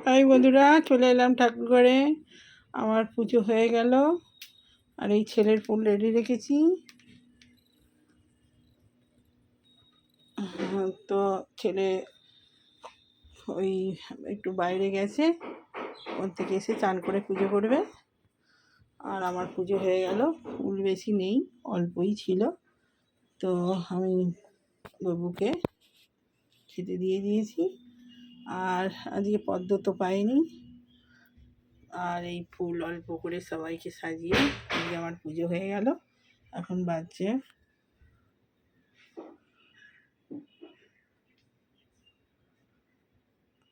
তাই বন্ধুরা চলে এলাম ঠাকুর ঘরে। আমার পুজো হয়ে গেল, আর এই ছেলের ফুল রেডি রেখেছি। তো ছেলে ওই একটু বাইরে গেছে, ওর থেকে এসে চান করে পুজো করবে। আর আমার পুজো হয়ে গেল। ফুল বেশি নেই, অল্পই ছিল। তো আমি বাবুকে খেতে দিয়ে দিয়েছি। আর আজকে পদ্ম তো পাইনি, আর এই ফুল অল্প করে সবাইকে সাজিয়ে আজকে আমার পুজো হয়ে গেল। এখন বাজছে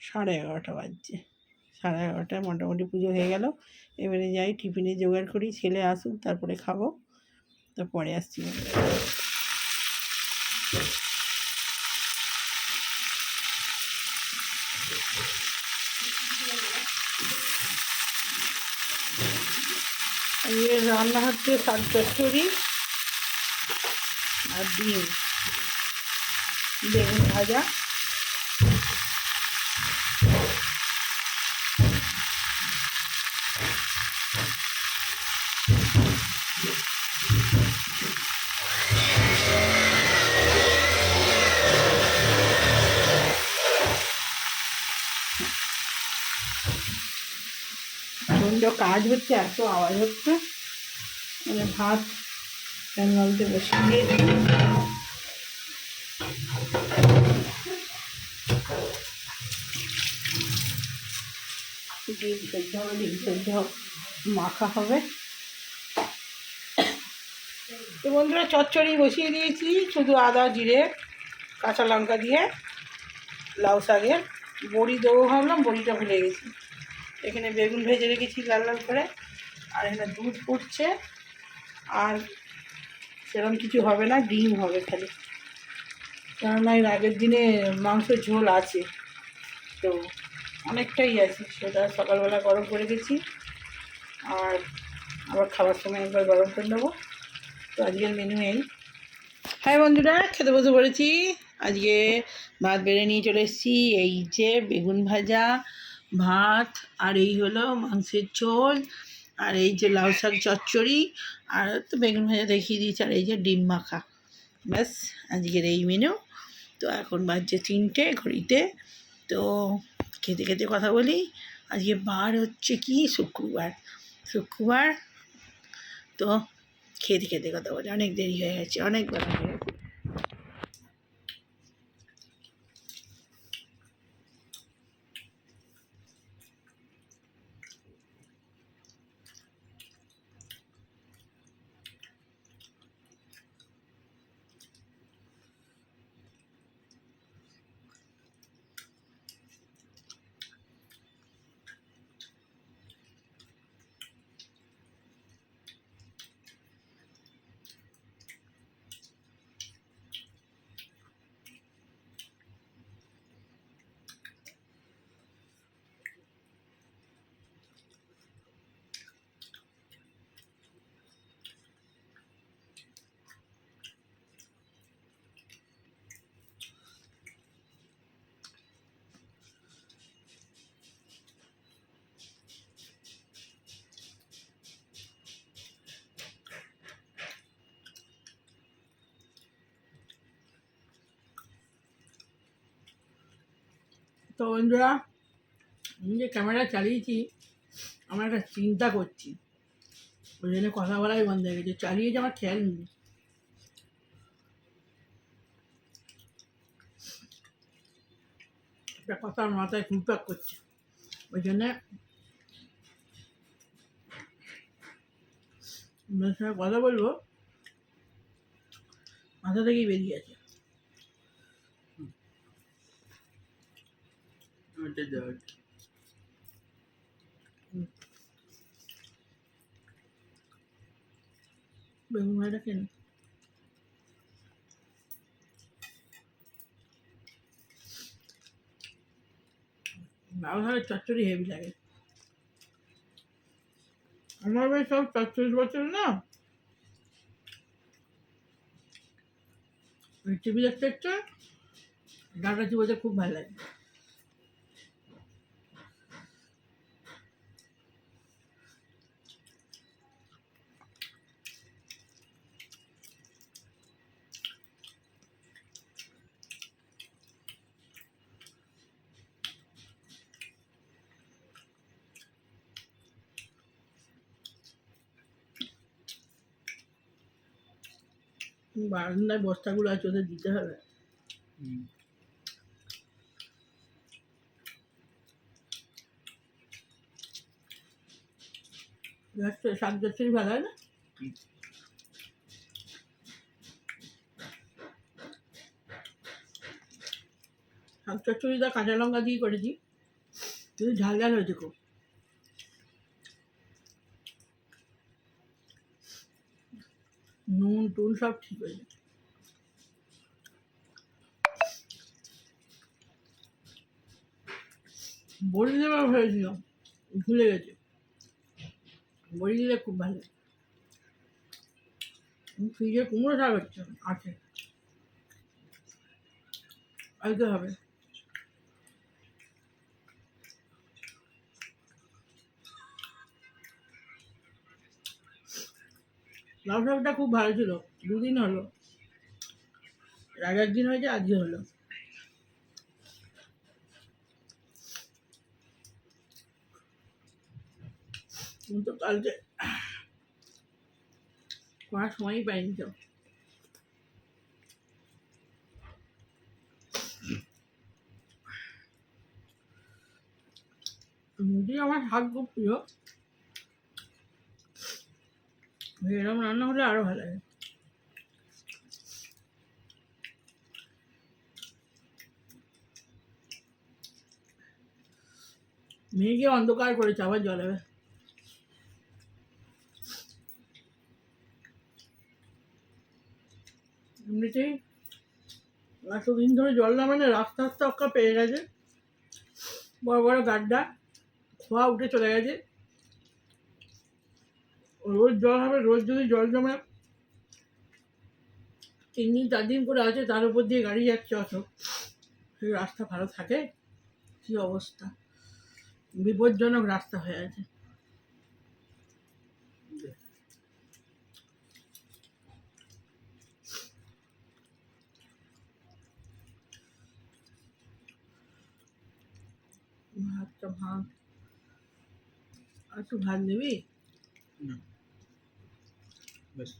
11:30 বাজছে। 11:30 মোটামুটি পুজো হয়ে গেল। এবারে যাই টিফিনে জোগাড় করি, ছেলে আসুক তারপরে খাবো। তো পরে আসছি। আজকে রান্না হচ্ছে শাক চচ্চড়ি আর ডিম, বেগুন ভাজা। প্রচণ্ড কাজ হচ্ছে, এত আওয়াজ হচ্ছে। মানে ভাত ফ্যান গালতে বসিয়ে দিয়েছি। ডিম সেদ্ধ হবে, ডিম সেদ্ধ মাখা হবে। তো বন্ধুরা চচ্চড়ি বসিয়ে দিয়েছি, শুধু আদা জিরে কাঁচা লঙ্কা দিয়ে। লাউ শাকের বড়ি দেবো ভাবলাম, বড়িটা ভুলে গেছি। এখানে বেগুন ভেজে রেখেছি লাল লাল করে, আর এখানে দুধ ফুটছে। আর সেরকম কিছু হবে না, ডিম হবে খালি, কেননা এর আগের দিনে মাংসের ঝোল আছে, তো অনেকটাই আছে, সেটা সকালবেলা গরম করে গেছি। আর আবার খাবার সময় একবার গরম করে নেবো। তো আজকের মেনু এই। হ্যাঁ বন্ধুরা, খেতে বসে পড়েছি। আজকে ভাত বেড়ে নিয়ে চলে এসেছি। এই যে বেগুন ভাজা, ভাত, আর এই হলো মাংসের ঝোল, আর এই যে লাউ শাক চচ্চড়ি, আর তো বেগুন ভাজা দেখিয়ে দিয়েছি, আর এই যে ডিম মাখা। ব্যাস আজকের এই মেনু। তো এখন বাজছে 3টে ঘড়িতে। তো খেতে খেতে কথা বলি। আজকে বার হচ্ছে কি শুক্রবার। তো খেতে খেতে কথা বলি, অনেক দেরি হয়ে গেছে, অনেক বেলা হয়ে গেছে। তো বন্ধুরা, আমি যে ক্যামেরা চালিয়েছি, আমার একটা চিন্তা করছি, ওই জন্য কথা বলাই বন্ধ হয়ে গেছে। চালিয়েছি, আমার খেয়াল নেই। একটা কথা আমার মাথায় ঘুরপাক করছে, ওই জন্যে আপনার সঙ্গে কথা বলবো, মাথা থেকেই বেরিয়ে আছে। বেগুন ভাজা কেন লাউ শাকের চচ্চড়ি হেভি লাগে। আমার বেশ সব 40 বছর না, টিভি দেখতে দেখতে ডাটা চিবোতে খুব ভালো লাগে। বারান্দায় বস্তাগুলো আছে, ওদের দিতে হবে। শাক চচ্চড়ি ভালো হয় না? শাক চচ্চড়িটা কাঁচা লঙ্কা দিয়ে করেছি, কিন্তু ঝাল ঝাল হয়েছে খুব। নুন টুন সব ঠিক হয়েছে। বড়ি দেওয়া হয়েছিল, ভুলে গেছে। বড়ি দিলে খুব ভালো। ফ্রিজে কুমড়ো শাক হচ্ছে, আছে, আনতে হবে। লাউ শাকটা খুব ভালো ছিল, দুদিন হলো, এর আগের দিন হয়েছে, আজকে হলো। কিন্তু কালকে করার সময়ই পাইনি তো। যদি আমার শাক খুব প্রিয়, এরকম রান্না হলে আরো ভালো লাগে। মেয়েকে অন্ধকার করেছে, আবার জ্বলাবে। এমনিতেই এতদিন ধরে জল না, মানে রাস্তা রাস্তা অক্কা পেয়ে গেছে, বড় বড় গাড্ডা, খোয়া উঠে চলে গেছে। রোজ জল হবে, রোজ যদি জল জমে 3 দিন 4 দিন করে আছে, তার উপর দিয়ে গাড়ি যাচ্ছে অত, সেই রাস্তা ভালো থাকে? কি অবস্থা, বিপজ্জনক রাস্তা হয়ে আছে। ভাতটা ভাত, আর একটু ভাত নিবি? বেশ।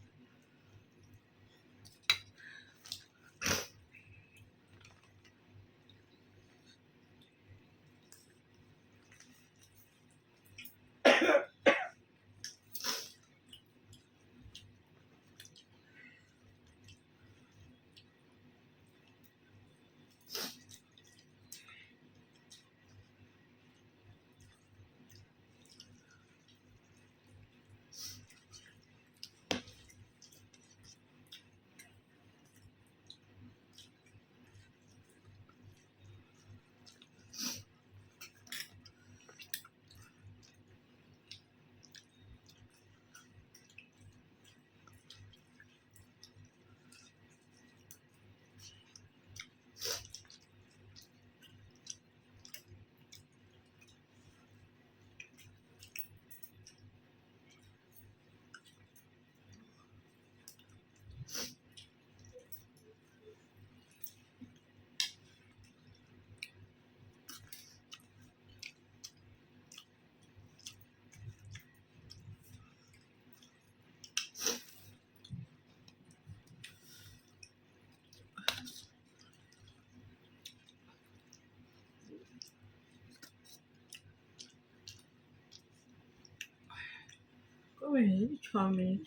কবে 6 মিনিট।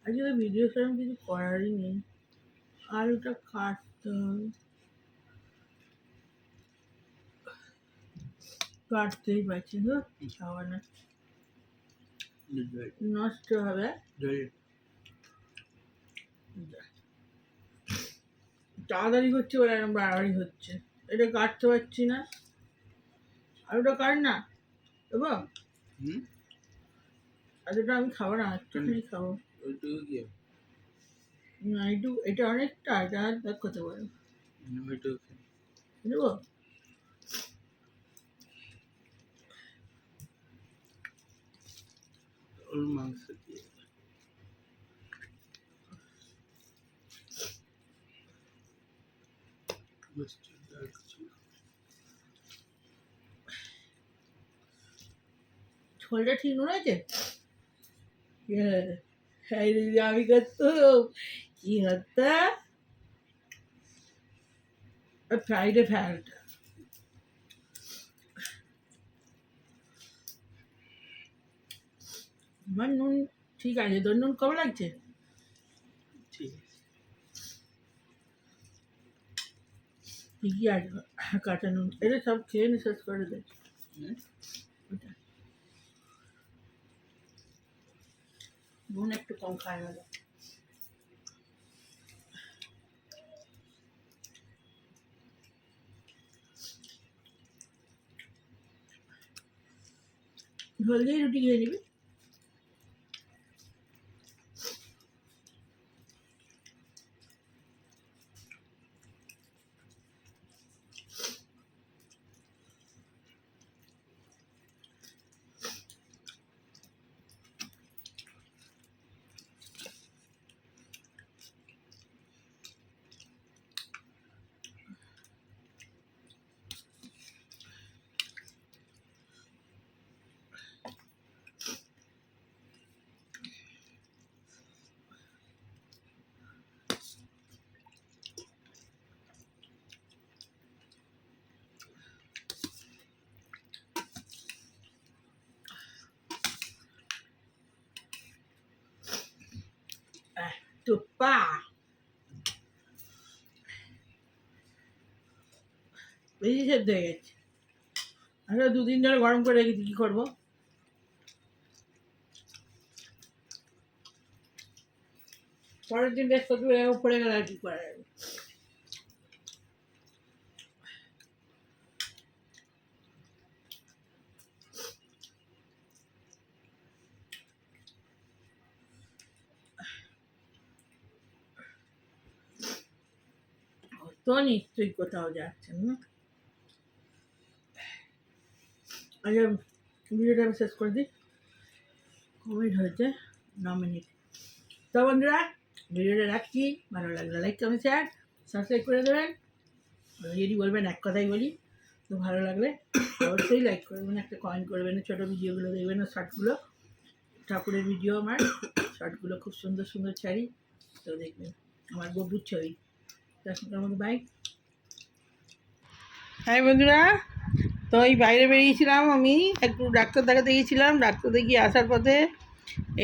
আজকে তো ভিডিও সেরকম কিছু করারই নেই। আলুটা কাটতে হবে, কাটতেই পারছি না, খাওয়া না, নষ্ট হবে। তাড়াতাড়ি করছি বলে এরকম বাড়াবাড়ি হচ্ছে, এটা কাটতে পারছি না। আলুটা কাট না এবং আলুটা আমি খাবো না, একটুখানি খাবো। না একটু, এটা অনেকটা, এটা আর দেখ কত বড় দেবো। মাংস দিয়ে ঝোলটা ঠিক রয়েছে। হ্যাঁ দিদি, আমি করতো কি হতো ফ্রাইডে ফ্যাট। আমার নুন ঠিক আছে, তোর নুন কম লাগছে? ঠিক আছে, ঠিকই আছে। কাঁচা নুন এটা সব খেয়ে নি, শেষ করে দে। ওটা নুন একটু কম খায় না। ঝোল দিয়ে রুটি খেয়ে নিবি। টুপ্পা বেশি সেদ্ধ হয়ে গেছে। আমরা 2 দিন ধরে গরম করে রেখেছি, কী করবো? পরের দিন বেশ কত পড়ে গেলে আর কি করা যাবে। তো নিশ্চয়ই কোথাও যাচ্ছেন না। আচ্ছা, ভিডিওটা আমি শেষ করে দিই। কমেন্ট হয়েছে 9 মিনিট। তো বন্ধুরা, ভিডিওটা রাখছি। ভালো লাগলে লাইক কমেন্ট শেয়ার সাবস্ক্রাইব করে দেবেন। যদি বলবেন এক কথাই বলি, তো ভালো লাগলে অবশ্যই লাইক করবেন, একটা কমেন্ট করবেন। ছোটো ভিডিওগুলো দেখবেন, শর্টগুলো ঠাকুরের ভিডিও, আমার শর্টগুলো খুব সুন্দর সুন্দর ছাড়ি, তো দেখবেন। আমার ববুর ছবি। তার মধ্যে বাই। হ্যাঁ বন্ধুরা, তো এই বাইরে বেরিয়েছিলাম, আমি একটু ডাক্তার দেখাতে গিয়েছিলাম। ডাক্তার দেখিয়ে আসার পথে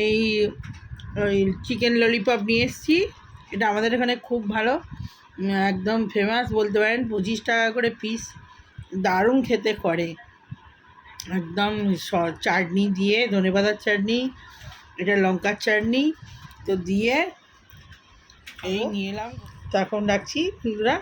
এই ওই চিকেন ললিপপ নিয়ে এসেছি। এটা আমাদের এখানে খুব ভালো, একদম ফেমাস বলতে পারেন। 25 টাকা করে পিস, দারুণ খেতে করে। একদম চাটনি দিয়ে, ধনেপাতার চাটনি, এটা লঙ্কার চাটনি তো দিয়ে এই নিয়ে এলাম। তো এখন রাখছি বন্ধুরা।